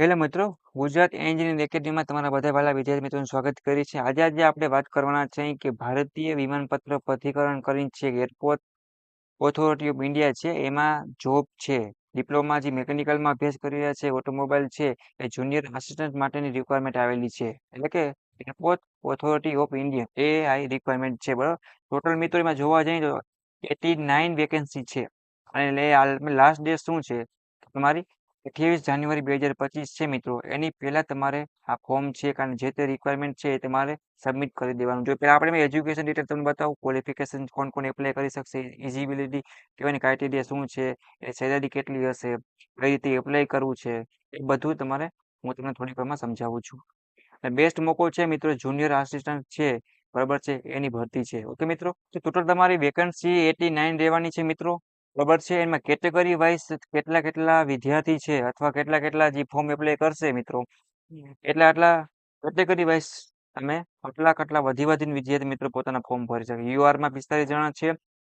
Hello મિત્રો, Gujarat engineering એકેડમીમાં તમારા બધા વાલા વિદ્યાર્થી મિત્રોનું સ્વાગત કરી છે. આજે આપણે વાત કરવાના છે કે ભારતીય વિમાનપત્ર પ્રાધિકરણ કરીને છે એરપોર્ટ ઓથોરિટી ઓફ ઇન્ડિયા છે એમાં જોબ છે. ડિપ્લોમા જે મિકેનિકલમાં અભ્યાસ કરી રહ્યા છે, ઓટોમોબાઈલ છે એ જુનિયર આસિસ્ટન્ટ માટેની રિક્વાયરમેન્ટ આવેલી છે. એટલે કે એરપોર્ટ ઓથોરિટી ઓફ ઇન્ડિયા એ આ રિક્વાયરમેન્ટ છે. બરાબર, ટોટલ મિત્રો એમાં જોવા જઈએ તો 89 વેકેન્સી છે. અને લાસ્ટ ડેટ શું છે તમારી 28 જાન્યુઆરી 2025 છે મિત્રો. એની પહેલા તમારે આ ફોર્મ છે કારણ જે તે રિક્વાયરમેન્ટ છે એ તમારે સબમિટ કરી દેવાનું. જો પહેલા આપણે એજ્યુકેશન ડિટેલ તમને બતાવું, ક્વોલિફિકેશન કોણ કોણ એપ્લાય કરી શકશે, ઇલિજિબિલિટી કહેવાની ક્રાઇટેરિયા શું છે, એ સેલેરી કેટલી હશે, કઈ રીતે એપ્લાય કરવું છે, એ બધું તમારે હું તમને થોડીક વારમાં સમજાવું છું. અને બેસ્ટ મોકો છે મિત્રો જુનિયર આસિસ્ટન્ટ છે, બરાબર છે, એની ભરતી છે. ઓકે મિત્રો, તો ટોટલ તમારી વેકન્સી 89 રહેવાની છે મિત્રો. બરાબર છે, એમાં કેટેગરી વાઇઝ કેટલા વિદ્યાર્થી છે અથવા કેટલા જે ફોર્મ એપ્લાય કરશે મિત્રો, આટલા કેટેગરી વાઇઝ તમે આટલા વધીને વિદ્યાર્થી મિત્રો પોતાના ફોર્મ ભરી શકે. યુઆર માં 45 જણા છે,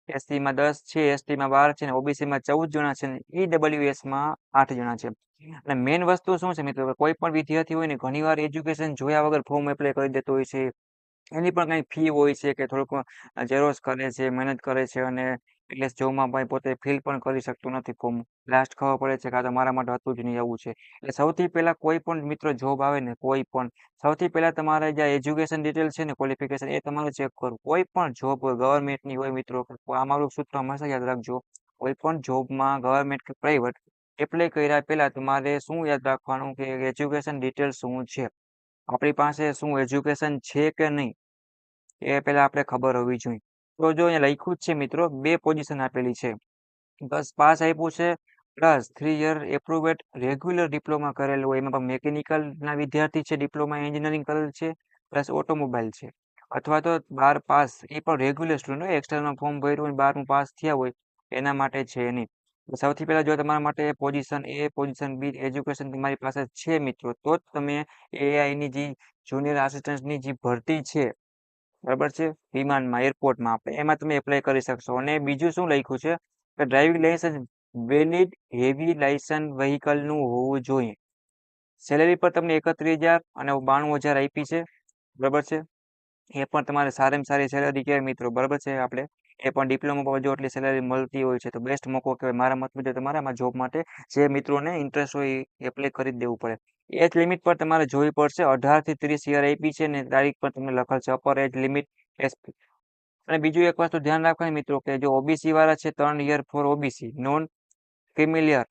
એસસી માં 10 છે, એસટી માં 12 છે, ઓબીસી માં 14 જણા છે, ઈડબ્લ્યુએસ માં 8 જણા છે. અને મેઇન વસ્તુ શું છે મિત્રો, કોઈ પણ વિદ્યાર્થી હોય ને ઘણીવાર એજ્યુકેશન જોયા વગર ફોર્મ એપ્લાય કરી દેતો હોય છે. એની પણ કઈ ફી હોય છે કે થોડુંક ઝેરોક્ષ કરે છે, મહેનત કરે છે, અને એટલે જોબમાં ભાઈ પોતે ફિલ પણ કરી શકતું નથી ફોર્મ. લાસ્ટ ખબર પડે છે કે આ તો મારા માટે હતું જ નહીં, એવું છે. એટલે સૌથી પહેલા કોઈ પણ મિત્રો જોબ આવે ને, કોઈ પણ સૌથી પહેલા તમારે જે એજ્યુકેશન ડિટેલ છે ને, ક્વોલિફિકેશન એ તમારે ચેક કરવું. કોઈ પણ જોબ હોય, ગવર્મેન્ટની હોય મિત્રો, આ મારું સૂત્ર હંમેશા યાદ રાખજો. કોઈ પણ જોબમાં ગવર્મેન્ટ કે પ્રાઇવેટ એપ્લાય કર્યા પહેલા તમારે શું યાદ રાખવાનું કે એજ્યુકેશન ડિટેલ શું છે, આપણી પાસે શું એજ્યુકેશન છે કે નહીં, એ પહેલા આપણે ખબર હોવી જોઈએ. તો જો અહીંયા લખ્યું જ છે મિત્રો, 2 પોઝિશન આપેલી છે. 10 પાસ આપ્યું છે પ્લસ 3 યર એપ્રુવેડ રેગ્યુલર ડિપ્લોમા કરેલું હોય, એમાં પણ મેકેનિકલ ના વિદ્યાર્થી છે, ડિપ્લોમા એન્જિનિયરિંગ કરેલ છે, પ્લસ ઓટોમોબાઈલ છે. અથવા તો 12 પાસ, એ પણ રેગ્યુલર સ્ટુડન્ટ હોય, એક્સટર્નલ ફોર્મ ભર્યું હોય 12મું પાસ થયા હોય એના માટે છે નહીં. સૌથી પહેલા જો તમારા માટે પોઝિશન એ, પોઝિશન બી એજ્યુકેશન તમારી પાસે છે મિત્રો, તો જ તમે એઆઈ ની જે જુનિયર આસિસ્ટન્ટની જે ભરતી છે, બરાબર છે, વિમાનમાં એરપોર્ટમાં આપણે એમાં તમે એપ્લાય કરી શકશો. અને બીજું શું લખ્યું છે કે driving licence valid heavy licence વ્હીકલનું હોવું જોઈએ. સેલેરી પર તમને 31,000 અને 92,000 આપી છે, બરાબર છે. એ પણ તમારે સારામાં સારી સેલેરી કહેવાય મિત્રો, બરાબર છે. આપણે એ પણ ડિપ્લોમા જો એટલી સેલેરી મળતી હોય છે તો બેસ્ટ મોકો કહેવાય. મારા મત મુજબ તમારે આમાં જોબ માટે જે મિત્રોને ઇન્ટરેસ્ટ હોય એ એપ્લાય કરી જ દેવું પડે. એજ લિમિટ પર તમારે જોવી પડશે. 18 થી 30 યર આપી છે ને તારીખ પર તમને લખેલ છે અપર એજ લિમિટ એસપી. અને બીજું એક વસ્તુ ધ્યાન રાખવાની મિત્રો કે જો ઓબીસી વાળા છે 3 year for OBC non familiar,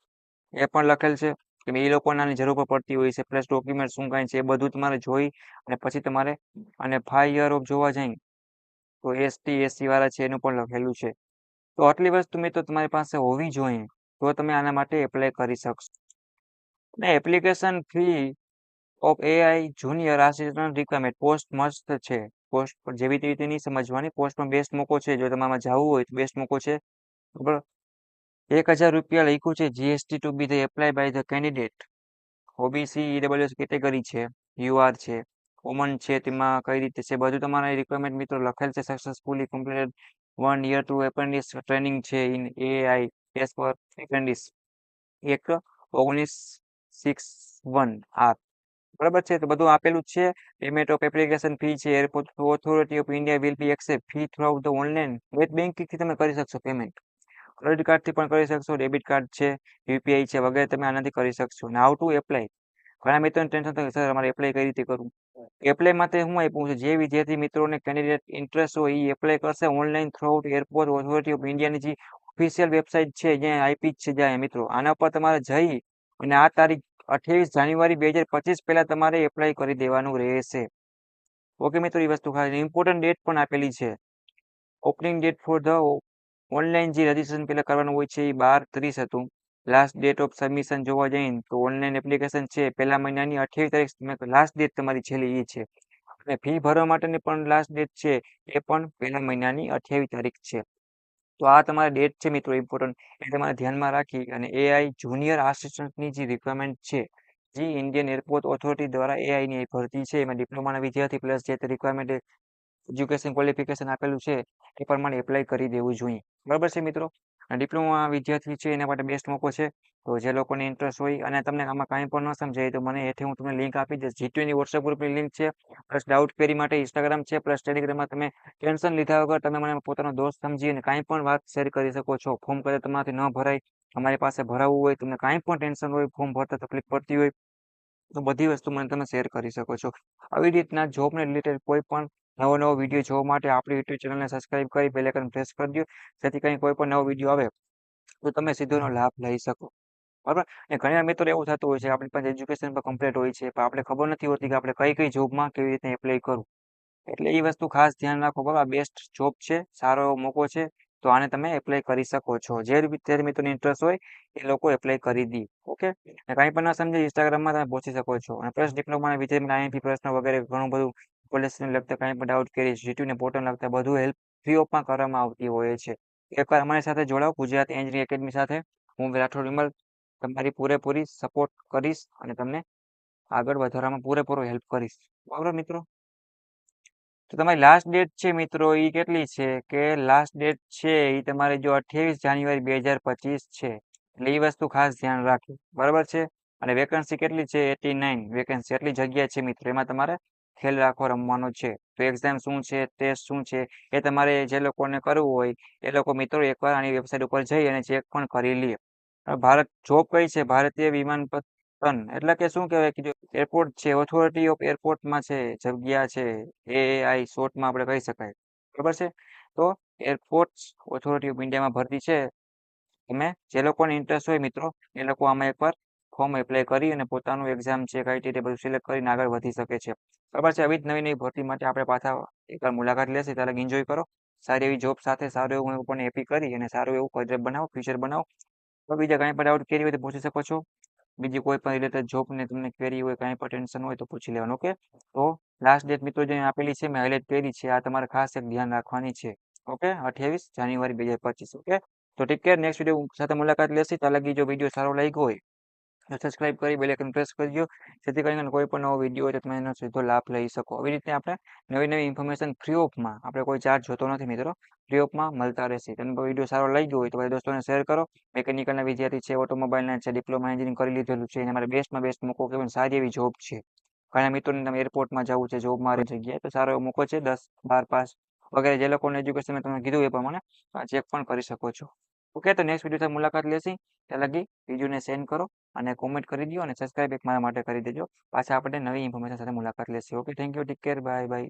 એ પણ લખેલ છે કે એ લોકોને આની જરૂર પડતી હોય છે. પ્લસ ડોક્યુમેન્ટ શું કાંઈ છે એ બધું તમારે જોઈ અને પછી તમારે, અને 5 યર ઓફ જોવા જાય તો એસટી એસસી વાળા છે એનું પણ લખેલું છે. તો આટલી વસ્તુ મિત્રો તમારી પાસે હોવી જોઈએ, તો તમે આના માટે એપ્લાય કરી શકશો. અને application fee of AI junior assistant requirement post મસ્ત છે. પોસ્ટ પર જેવી રીતે નહીં સમજવાની, પોસ્ટમાં બેસ્ટ મોકો છે. જો તમારે જવું હોય તો બેસ્ટ મોકો છે, બરાબર. 1,000 રૂપિયા લખ્યું છે GST to be the apply by the candidate. OBC EWS category છે, યુઆર છે, કોમન છે, તેમાં કઈ રીતે છે બધું તમારા રિક્વાયરમેન્ટ મિત્રો લખેલ છે. Successfully completed 1 year to apprentice training છે in AI as per apprentice act 1961 R, બરાબર છે. તો બધું આપેલું જ છે. પેમેન્ટ ઓફ એપ્લિકેશન ફી છે, airport authority of India will be accept fee through out the online net banking થી તમે કરી શકશો પેમેન્ટ. ક્રેડિટ કાર્ડ થી પણ કરી શકશો, ડેબિટ કાર્ડ છે, યુપીઆઈ છે વગેરે તમે આનાથી કરી શકશો. હાઉ ટુ એપ્લાય, ઘણા મિત્રોને ટેન્શન થાય સર અમારે એપ્લાય કઈ રીતે કરવું. એપ્લાય માટે હું આપ્યું છે, જે વિદ્યાર્થી મિત્રોને કેન્ડિડેટ ઇન્ટરેસ્ટ હોય એ એપ્લાય કરશે online through out airport authority of ઇન્ડિયાની જે ઓફિશિયલ વેબસાઇટ છે જ્યાં આપી જ છે જ્યાં મિત્રો, આના પર તમારે જઈ અને આ તારીખ 28 જાન્યુઆરી 2025 પહેલા તમારે એપ્લાય કરી દેવાનું રહેશે. ઓકે મિત્રો, એ વસ્તુ ખાસ ઇમ્પોર્ટન્ટ ડેટ પણ આપેલી છે. Opening date for the online જે રજીસ્ટ્રેશન પહેલા કરવાનું હોય છે એ 12/30 હતું. લાસ્ટ ડેટ ઓફ સબમિશન જોવા જઈએ તો ઓનલાઈન એપ્લિકેશન છે પહેલા મહિનાની 28 તારીખ લાસ્ટ ડેટ તમારી છેલ્લી એ છે. અને ફી ભરવા માટેની પણ લાસ્ટ ડેટ છે એ પણ પહેલા મહિનાની 28 તારીખ છે. તો આ તમારી ડેટ છે મિત્રો ઇમ્પોર્ટન્ટ, એ તમારે ધ્યાનમાં રાખી અને એઆઈ જુનિયર આસિસ્ટન્ટની જે રિક્વાયરમેન્ટ છે, જે ઇન્ડિયન એરપોર્ટ ઓથોરિટી દ્વારા એઆઈ ની ભરતી છે, એમાં ડિપ્લોમાના વિદ્યાર્થી પ્લસ જે રિક્વાયરમેન્ટ એજ્યુકેશન ક્વોલિફિકેશન આપેલું છે એ પ્રમાણે એપ્લાય કરી દેવું જોઈએ, બરાબર છે મિત્રો. અને ડિપ્લોમા વિદ્યાર્થી છે એના માટે બેસ્ટ મોકો છે. તો જે લોકોને ઇન્ટરેસ્ટ હોય અને તમને આમાં કાંઈ પણ ન સમજાય તો મને એથી હું તમને લિંક આપી દઈશ. જીટીયુની વોટ્સએપ ગ્રુપની લિંક છે, પ્લસ ડાઉટ ક્વેરી માટે ઇન્સ્ટાગ્રામ છે, પ્લસ ટેલિગ્રામમાં તમે ટેન્શન લીધા વગર તમે મને પોતાનો દોસ્ત સમજી અને કાંઈ પણ વાત શેર કરી શકો છો. ફોર્મ કદાચ તમારાથી ન ભરાય, અમારી પાસે ભરાવવું હોય, તમને કાંઈ પણ ટેન્શન હોય, ફોર્મ ભરતા તકલીફ પડતી હોય, તો બધી વસ્તુ મને તમે શેર કરી શકો છો. આવી રીતના જોબને રિલેટેડ કોઈ પણ નવો વિડીયો જોવા માટે આપણી યુટ્યુબ ચેનલને સબસ્ક્રાઇબ કરી બેલ આઇકન પ્રેસ કરી દો. જેથી કરીને કોઈ પણ નવો વિડીયો આવે તો તમે સીધો એનો લાભ લઈ શકો. બરાબર. અને ઘણા મિત્રો એવું થતું હોય છે આપણી પાસે એજ્યુકેશન પણ કમ્પ્લીટ હોય છે, પણ આપણે ખબર નથી હોતી કે આપણે કઈ જોબમાં કેવી રીતે એપ્લાય કરવું. એટલે એ વસ્તુ ખાસ ધ્યાન રાખો. બરાબર. બેસ્ટ જોબ છે, સારો એવો મોકો છે, તો આને તમે એપ્લાય કરી શકો છો. જે મિત્રોને ઇન્ટરેસ્ટ હોય એ લોકો એપ્લાય કરી દી. ઓકે. અને કાંઈ પણ ના સમજે ઇન્સ્ટાગ્રામમાં તમે પૂછી શકો છો. અને પ્લસ ડિપ્લોમાના વિદ્યાર્થીઓને આઈએમપી પ્રશ્ન વગેરે ઘણું બધું કોલેજને લગતા કાંઈ પણ ડાઉટ કરી જીટીયુને પોર્ટલ લગતા બધું હેલ્પ ફ્રી ઓફમાં કરવામાં આવતી હોય છે. એકવાર અમારી સાથે જોડાઓ ગુજરાત એન્જિનિયરિંગ એકેડમી સાથે. હું રાઠોડ વિમલ તમારી પૂરેપૂરી સપોર્ટ કરીશ અને તમને આગળ વધારવામાં પૂરેપૂરો હેલ્પ કરીશ. બરાબર મિત્રો. તો તમારી લાસ્ટ ડેટ છે મિત્રો એ કેટલી છે કે લાસ્ટ ડેટ છે એ તમારે જો 28 જાન્યુઆરી 2025 છે. એટલે એ વસ્તુ ખાસ ધ્યાન રાખજો. બરાબર છે. અને વેકન્સી કેટલી છે? 89 વેકન્સી. એટલી જગ્યા છે મિત્રો. એમાં તમારે ખેલ રાખો રમવાનો છે. તો એક્ઝામ શું છે, ટેસ્ટ શું છે એ તમારે જે લોકોને કરવું હોય એ લોકો મિત્રો એકવાર આની વેબસાઇટ ઉપર જઈ અને ચેક પણ કરી લે. ભારત જોબ કઈ છે? ભારતીય વિમાનપત્તન એટલે કે શું કહેવાય કે જો એરપોર્ટ છે, ઓથોરિટી ઓફ એરપોર્ટમાં છે, જગ્યા છે, એઆઈ શોર્ટમાં આપણે કહી શકાય. બરાબર છે. તો એરપોર્ટ્સ ઓથોરિટી ઓફ ઇન્ડિયામાં ભરતી છે. તમે જે લોકોને ઇન્ટરેસ્ટ હોય મિત્રો એ લોકો આમાં એકવાર ફોર્મ એપ્લાય કરી અને પોતાનું એક્ઝામ છે, ક્રાઇટેરિયા બધું સિલેક્ટ કરીને આગળ વધી શકે છે. બરાબર છે. આવી જ નવી ભરતી માટે આપણે પાછા એકવાર મુલાકાત લેશે. ત્યારે એન્જોય કરો. સારી એવી જોબ સાથે સારું એવું પણ એપી કરી અને સારું એવું કરિયર બનાવો, ફ્યુચર બનાવો. તો બીજા કાંઈ પણ ડાઉટ ક્વેરી હોય તો પૂછી શકો છો. બીજી કોઈ પણ રિલેટેડ જોબને તમને ક્વેરી હોય, કાંઈ પણ ટેન્શન હોય તો પૂછી લેવાનું. ઓકે. તો લાસ્ટ ડેટ મિત્રો જે આપેલી છે મેં હાઇલાઇટ કરી છે. આ તમારે ખાસ એક ધ્યાન રાખવાની છે. ઓકે. 28 જાન્યુઆરી 2025. ઓકે. તો ટેક કેર. નેક્સ્ટ વિડીયો સાથે મુલાકાત લેશે. ત્યાં લગી જો વિડીયો સારો લાગ્યો હોય તો સબસ્ક્રાઇબ કરી બેલ આઇકન પ્રેસ કરજો. જેથી કરીને કોઈ પણ નવો વિડીયો હોય તો તમે એનો સીધો લાભ લઈ શકો. આવી રીતે આપણે નવી ઇન્ફોર્મેશન ફ્રી ઓફમાં, આપણે કોઈ ચાર્જ જોતો નથી મિત્રો, ફ્રી ઓફમાં મળતા રહેશે. તમને વિડીયો સારો લાગ્યો હોય તો બધા દોસ્તોને શેર કરો. મેકેનિકલના વિદ્યાર્થી છે, ઓટોમોબાઈલના છે, ડિપ્લોમા એન્જિનિયરિંગ કરી લીધેલું છે, એને મારે બેસ્ટમાં બેસ્ટ મોકો કહેવાય. સારી એવી જોબ છે. ઘણા મિત્રોને તમે એરપોર્ટમાં જવું છે, જોબ મારી જગ્યાએ તો સારો એવો મોકો છે. 10-12 પાસ વગેરે જે લોકોને એજ્યુકેશન મેં તમને કીધું એ પ્રમાણે ચેક પણ કરી શકો છો. ઓકે. તો નેક્સ્ટ વિડીયો મુલાકાત લેશી. ત્યાં લગી વિડીયોને સેન્ડ કરો અને કોમેન્ટ કરી દો અને સબસ્ક્રાઇબ એક મારા માટે કરી દેજો. પાછા આપણે નવી ઇન્ફોર્મેશન સાથે મુલાકાત લેશી. Okay. Thank you. Take care. Bye by.